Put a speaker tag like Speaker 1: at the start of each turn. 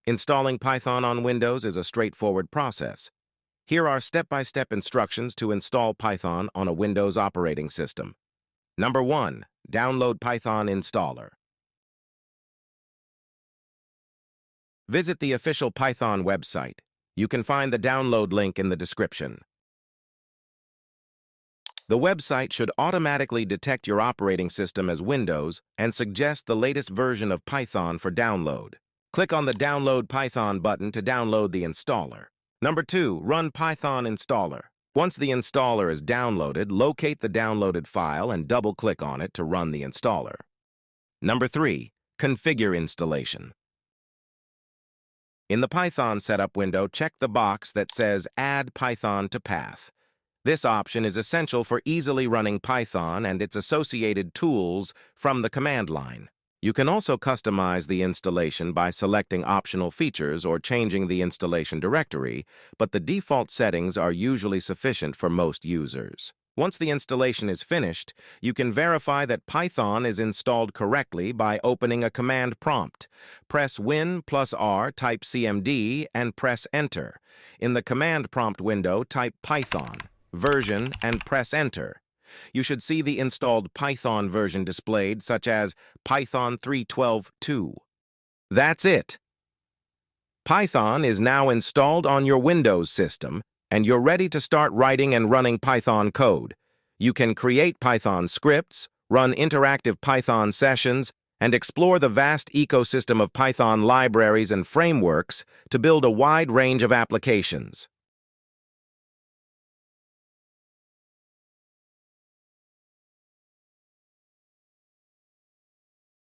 Speaker 1: Installing Python on Windows is a straightforward process. Here are step-by-step instructions to install Python on a Windows operating system. Number 1. Download Python Installer. Visit the official Python website. You can find the download link in the description. The website should automatically detect your operating system as Windows and suggest the latest version of Python for download. Click on the Download Python button to download the installer. Number 2. Run Python Installer. Once the installer is downloaded, locate the downloaded file and double-click on it to run the installer. Number 3. Configure installation. In the Python Setup window, check the box that says Add Python to Path. This option is essential for easily running Python and its associated tools from the command line. You can also customize the installation by selecting optional features or changing the installation directory, but the default settings are usually sufficient for most users. Once the installation is finished, you can verify that Python is installed correctly by opening a command prompt. Press Win+R, type CMD, and press Enter. In the command prompt window, type Python version and press Enter. You should see the installed Python version displayed, such as Python 3.12.2. That's it. Python is now installed on your Windows system, and you're ready to start writing and running Python code. You can create Python scripts, run interactive Python sessions, and explore the vast ecosystem of Python libraries and frameworks to build a wide range of applications.